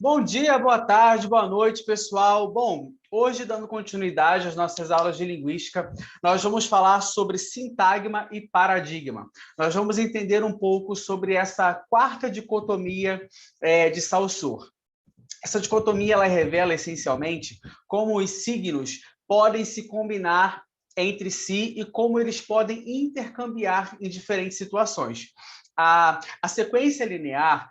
Bom dia, boa tarde, boa noite, pessoal. Bom, hoje, dando continuidade às nossas aulas de linguística, nós vamos falar sobre sintagma e paradigma. Nós vamos entender um pouco sobre essa quarta dicotomia de Saussure. Essa dicotomia ela revela, essencialmente, como os signos podem se combinar entre si e como eles podem intercambiar em diferentes situações. A sequência linear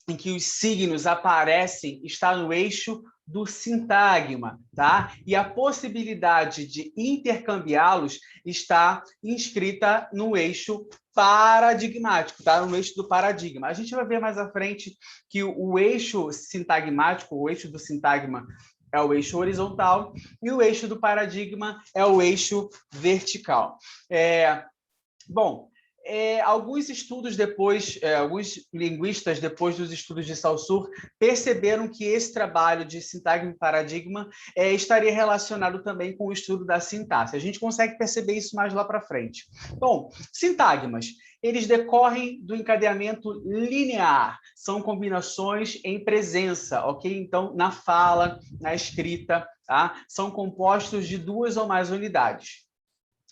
em que os signos aparecem está no eixo do sintagma, tá? E a possibilidade de intercambiá-los está inscrita no eixo paradigmático, tá? No eixo do paradigma. A gente vai ver mais à frente que o eixo sintagmático, o eixo do sintagma é o eixo horizontal e o eixo do paradigma é o eixo vertical. Bom, alguns estudos depois, alguns linguistas, depois dos estudos de Saussure, perceberam que esse trabalho de sintagma e paradigma estaria relacionado também com o estudo da sintaxe. A gente consegue perceber isso mais lá para frente. Bom, sintagmas, eles decorrem do encadeamento linear, são combinações em presença, ok? Então, na fala, na escrita, tá? São compostos de duas ou mais unidades.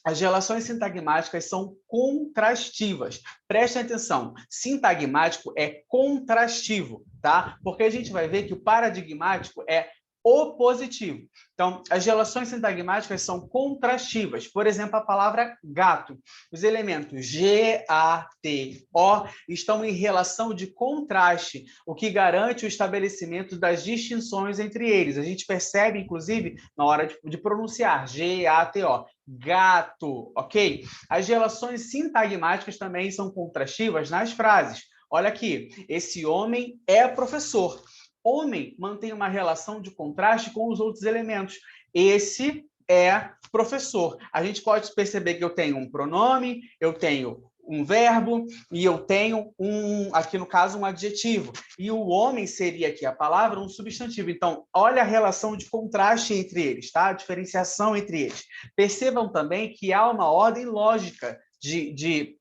As relações sintagmáticas são contrastivas. Prestem atenção, sintagmático é contrastivo, tá? Porque a gente vai ver que o paradigmático é opositivo. Então, as relações sintagmáticas são contrastivas. Por exemplo, a palavra gato. Os elementos G, A, T, O estão em relação de contraste, o que garante o estabelecimento das distinções entre eles. A gente percebe, inclusive, na hora de pronunciar G, A, T, O. Gato, ok? As relações sintagmáticas também são contrastivas nas frases. Olha aqui, esse homem é professor. Homem mantém uma relação de contraste com os outros elementos. Esse é professor. A gente pode perceber que eu tenho um pronome, eu tenho um verbo e eu tenho aqui no caso, um adjetivo. E o homem seria aqui a palavra, um substantivo. Então, olha a relação de contraste entre eles, tá? A diferenciação entre eles. Percebam também que há uma ordem lógica de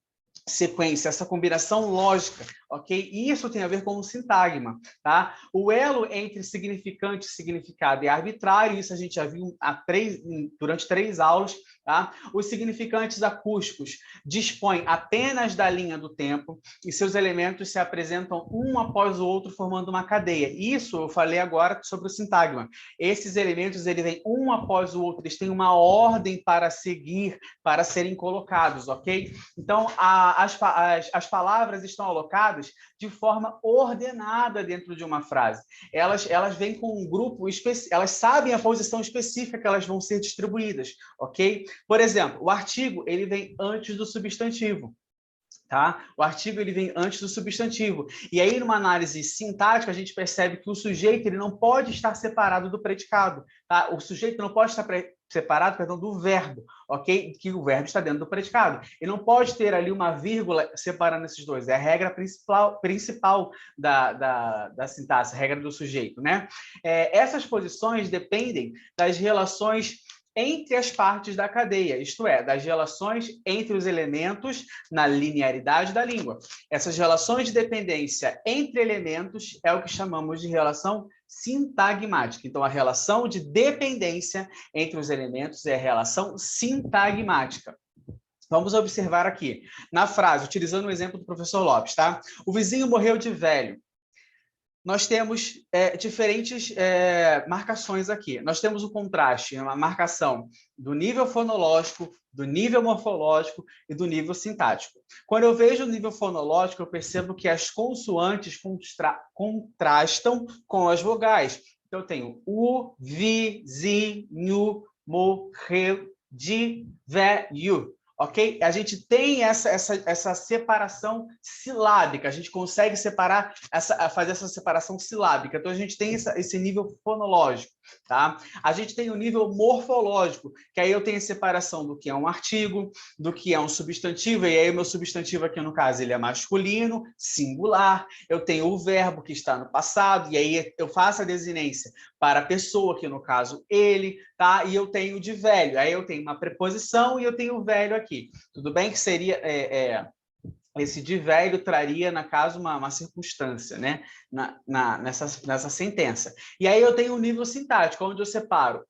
sequência, essa combinação lógica, ok? E isso tem a ver com o sintagma, tá? O elo entre significante e significado é arbitrário, isso a gente já viu durante 3 aulas, tá? Os significantes acústicos dispõem apenas da linha do tempo e seus elementos se apresentam um após o outro, formando uma cadeia. Isso eu falei agora sobre o sintagma. Esses elementos, eles vêm um após o outro, eles têm uma ordem para seguir, para serem colocados, ok? Então, as palavras estão alocadas de forma ordenada dentro de uma frase. Elas vêm com um grupo específico, elas sabem a posição específica que elas vão ser distribuídas, ok? Por exemplo, o artigo, ele vem antes do substantivo. Tá? O artigo ele vem antes do substantivo. E aí, numa análise sintática, a gente percebe que o sujeito ele não pode estar separado do predicado. Tá? O sujeito não pode estar separado, perdão, do verbo, ok? Que o verbo está dentro do predicado. E não pode ter ali uma vírgula separando esses dois. É a regra principal da sintaxe, a regra do sujeito, né? Essas posições dependem das relações entre as partes da cadeia, isto é, das relações entre os elementos na linearidade da língua. Essas relações de dependência entre elementos é o que chamamos de relação sintagmática. Então, a relação de dependência entre os elementos é a relação sintagmática. Vamos observar aqui, na frase, utilizando o exemplo do professor Lopes, tá? O vizinho morreu de velho. Nós temos diferentes marcações aqui. Nós temos o contraste, uma marcação do nível fonológico, do nível morfológico e do nível sintático. Quando eu vejo o nível fonológico, eu percebo que as consoantes contrastam com as vogais. Então, eu tenho o, vizinho, morreu de velho. Ok? A gente tem essa separação silábica, a gente consegue fazer essa separação silábica. Então, a gente tem esse nível fonológico, tá? A gente tem o nível morfológico, que aí eu tenho a separação do que é um artigo, do que é um substantivo, e aí o meu substantivo aqui, no caso, ele é masculino, singular. Eu tenho o verbo que está no passado, e aí eu faço a desinência para a pessoa, que no caso, ele, tá? E eu tenho de velho, aí eu tenho uma preposição e eu tenho o velho aqui. Tudo bem que seria esse de velho traria, na caso, uma circunstância, né? Nessa sentença. E aí eu tenho um nível sintático, onde eu separo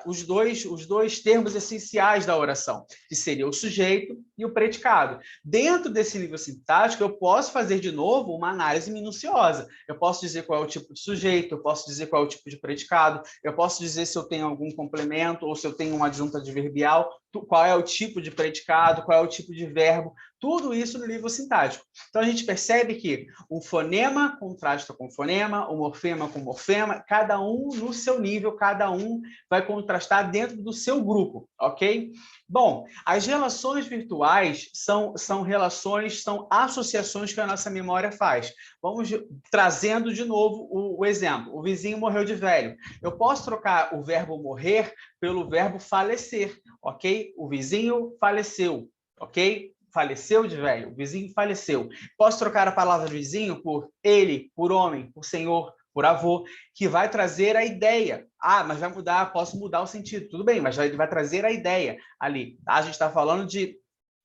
os dois termos essenciais da oração, que seria o sujeito e o predicado. Dentro desse nível sintático, eu posso fazer, de novo, uma análise minuciosa. Eu posso dizer qual é o tipo de sujeito, eu posso dizer qual é o tipo de predicado, eu posso dizer se eu tenho algum complemento ou se eu tenho uma adjunta adverbial, qual é o tipo de predicado, qual é o tipo de verbo, tudo isso no nível sintático. Então, a gente percebe que um fonema contrasta com fonema, um morfema com morfema, cada um no seu nível, cada um vai contrastar dentro do seu grupo, ok? Bom, as relações virtuais são relações, são associações que a nossa memória faz. Vamos trazendo de novo o exemplo. O vizinho morreu de velho. Eu posso trocar o verbo morrer pelo verbo falecer, ok? O vizinho faleceu, ok? Faleceu de velho, o vizinho faleceu. Posso trocar a palavra vizinho por ele, por homem, por senhor, por avô, que vai trazer a ideia. Ah, mas vai mudar, posso mudar o sentido. Tudo bem, mas vai trazer a ideia ali. Tá? A gente está falando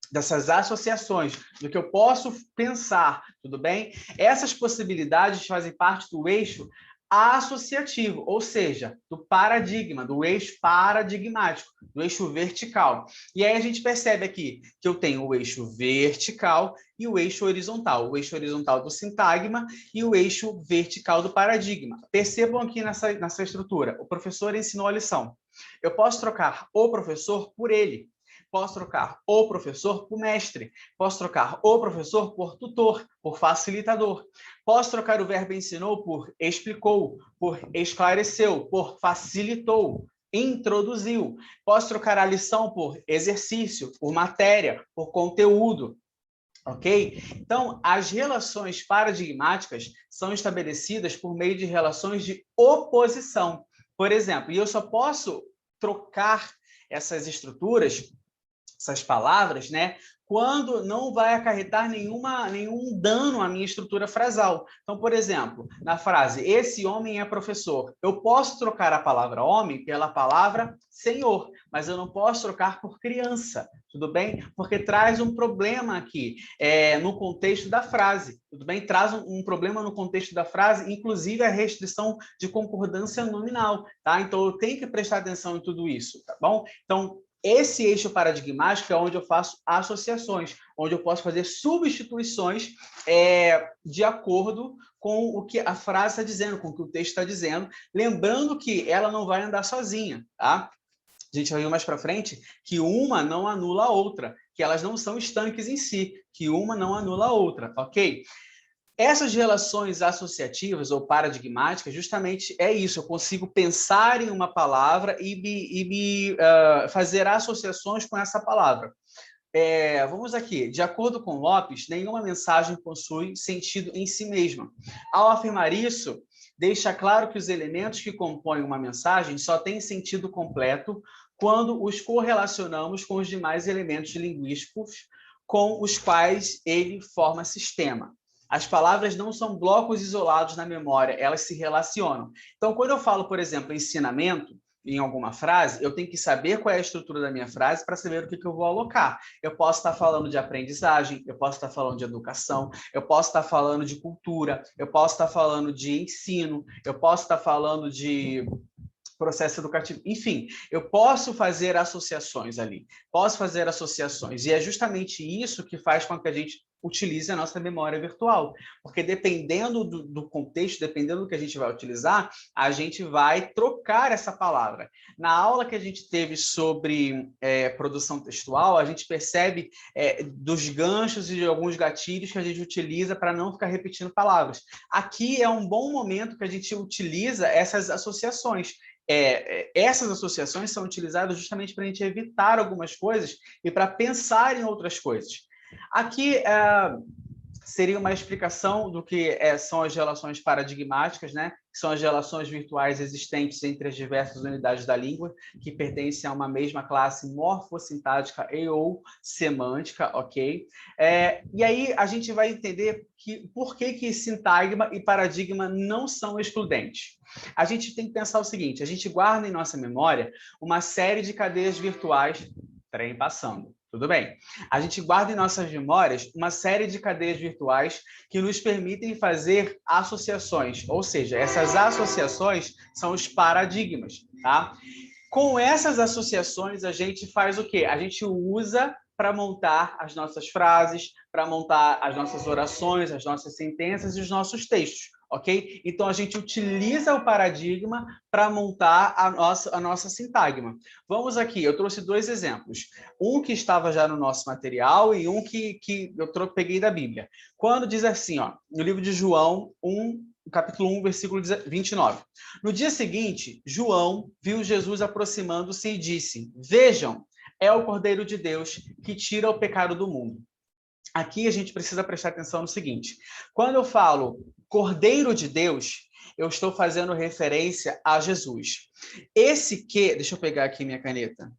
dessas associações, do que eu posso pensar, tudo bem? Essas possibilidades fazem parte do eixo associativo, ou seja, do paradigma, do eixo paradigmático, do eixo vertical. E aí a gente percebe aqui que eu tenho o eixo vertical e o eixo horizontal do sintagma e o eixo vertical do paradigma. Percebam aqui nessa estrutura, o professor ensinou a lição. Eu posso trocar o professor por ele. Posso trocar o professor por mestre. Posso trocar o professor por tutor, por facilitador. Posso trocar o verbo ensinou por explicou, por esclareceu, por facilitou, introduziu. Posso trocar a lição por exercício, por matéria, por conteúdo. Ok? Então, as relações paradigmáticas são estabelecidas por meio de relações de oposição. Por exemplo, e eu só posso trocar essas estruturas, essas palavras, né, quando não vai acarretar nenhum dano à minha estrutura frasal. Então, por exemplo, na frase, esse homem é professor, eu posso trocar a palavra homem pela palavra senhor, mas eu não posso trocar por criança, tudo bem? Porque traz um problema aqui, no contexto da frase, tudo bem? Traz um problema no contexto da frase, inclusive a restrição de concordância nominal, tá? Então, eu tenho que prestar atenção em tudo isso, tá bom? Então, esse eixo paradigmático é onde eu faço associações, onde eu posso fazer substituições de acordo com o que a frase está dizendo, com o que o texto está dizendo, lembrando que ela não vai andar sozinha, tá? A gente vai ver mais para frente que uma não anula a outra, que elas não são estanques em si, que uma não anula a outra, ok? Essas relações associativas ou paradigmáticas, justamente é isso, eu consigo pensar em uma palavra e fazer associações com essa palavra. Vamos aqui, de acordo com Lopes, nenhuma mensagem possui sentido em si mesma. Ao afirmar isso, deixa claro que os elementos que compõem uma mensagem só têm sentido completo quando os correlacionamos com os demais elementos linguísticos com os quais ele forma sistema. As palavras não são blocos isolados na memória, elas se relacionam. Então, quando eu falo, por exemplo, ensinamento, em alguma frase, eu tenho que saber qual é a estrutura da minha frase para saber o que eu vou alocar. Eu posso estar falando de aprendizagem, eu posso estar falando de educação, eu posso estar falando de cultura, eu posso estar falando de ensino, eu posso estar falando de processo educativo, enfim, eu posso fazer associações ali, posso fazer associações, e é justamente isso que faz com que a gente utilize a nossa memória virtual, porque dependendo do contexto, dependendo do que a gente vai utilizar, a gente vai trocar essa palavra. Na aula que a gente teve sobre produção textual, a gente percebe dos ganchos e de alguns gatilhos que a gente utiliza para não ficar repetindo palavras. Aqui é um bom momento que a gente utiliza essas associações. Essas associações são utilizadas justamente para a gente evitar algumas coisas e para pensar em outras coisas. Aqui seria uma explicação do que são as relações paradigmáticas, né? Que são as relações virtuais existentes entre as diversas unidades da língua, que pertencem a uma mesma classe morfossintática e ou semântica, ok? E aí a gente vai entender por que sintagma e paradigma não são excludentes. A gente tem que pensar o seguinte, a gente guarda em nossa memória uma série de cadeias virtuais, trem passando. Tudo bem. A gente guarda em nossas memórias uma série de cadeias virtuais que nos permitem fazer associações, ou seja, essas associações são os paradigmas, tá? Com essas associações, a gente faz o quê? A gente usa para montar as nossas frases, para montar as nossas orações, as nossas sentenças e os nossos textos, ok? Então, a gente utiliza o paradigma para montar a nossa sintagma. Vamos aqui, eu trouxe 2 exemplos. Um que estava já no nosso material e um que eu peguei da Bíblia. Quando diz assim, ó, no livro de João 1, capítulo 1, versículo 29. No dia seguinte, João viu Jesus aproximando-se e disse: Vejam, é o Cordeiro de Deus que tira o pecado do mundo. Aqui a gente precisa prestar atenção no seguinte: quando eu falo Cordeiro de Deus, eu estou fazendo referência a Jesus. Esse que, deixa eu pegar aqui minha caneta.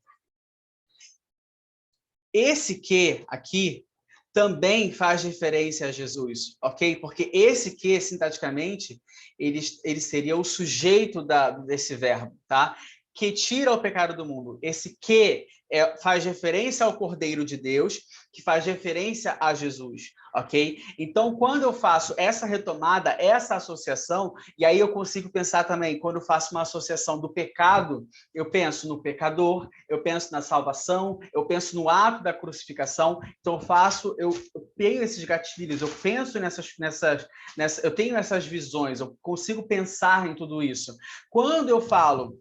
Esse que aqui também faz referência a Jesus, ok? Porque esse que, sintaticamente, ele seria o sujeito desse verbo, tá? Que tira o pecado do mundo. Esse que faz referência ao Cordeiro de Deus, que faz referência a Jesus, ok? Então, quando eu faço essa retomada, essa associação, e aí eu consigo pensar também, quando eu faço uma associação do pecado, eu penso no pecador, eu penso na salvação, eu penso no ato da crucificação. Então, eu tenho esses gatilhos, eu penso eu tenho essas visões, eu consigo pensar em tudo isso. Quando eu falo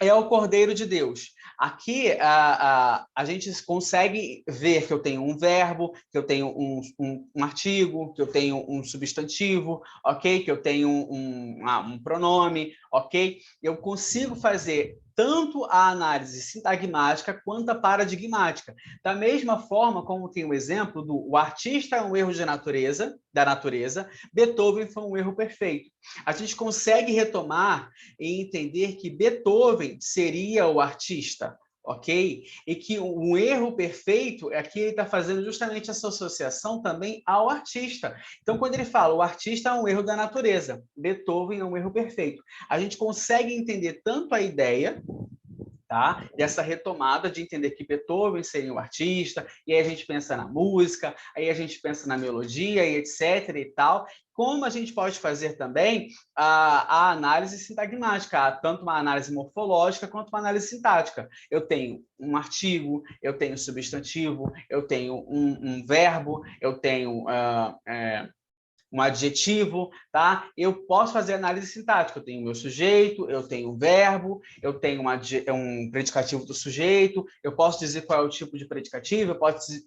é o Cordeiro de Deus. Aqui a gente consegue ver que eu tenho um verbo, que eu tenho um artigo, que eu tenho um substantivo, ok? Que eu tenho um pronome, ok? Eu consigo fazer tanto a análise sintagmática quanto a paradigmática. Da mesma forma como tem o exemplo do o artista é um erro da natureza, Beethoven foi um erro perfeito. A gente consegue retomar e entender que Beethoven seria o artista, ok? E que um erro perfeito é que ele está fazendo justamente essa associação também ao artista. Então, quando ele fala o artista é um erro da natureza, Beethoven é um erro perfeito, a gente consegue entender tanto a ideia, tá? Dessa retomada de entender que Beethoven seria um artista, e aí a gente pensa na música, aí a gente pensa na melodia e etc e tal, como a gente pode fazer também a análise sintagmática, tanto uma análise morfológica quanto uma análise sintática. Eu tenho um artigo, eu tenho um substantivo, eu tenho um verbo, eu tenho um adjetivo, tá? Eu posso fazer análise sintática. Eu tenho o meu sujeito, eu tenho o verbo, eu tenho um predicativo do sujeito, eu posso dizer qual é o tipo de predicativo, eu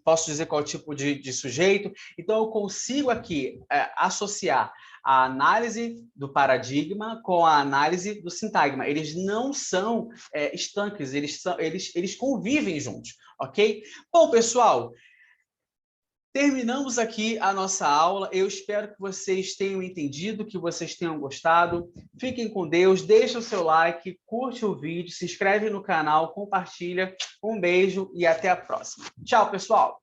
posso dizer qual é o tipo de sujeito. Então, eu consigo aqui associar a análise do paradigma com a análise do sintagma. Eles não são estanques, eles convivem juntos, ok? Bom, pessoal, terminamos aqui a nossa aula. Eu espero que vocês tenham entendido, que vocês tenham gostado. Fiquem com Deus, deixa o seu like, curte o vídeo, se inscreve no canal, compartilha. Um beijo e até a próxima. Tchau, pessoal!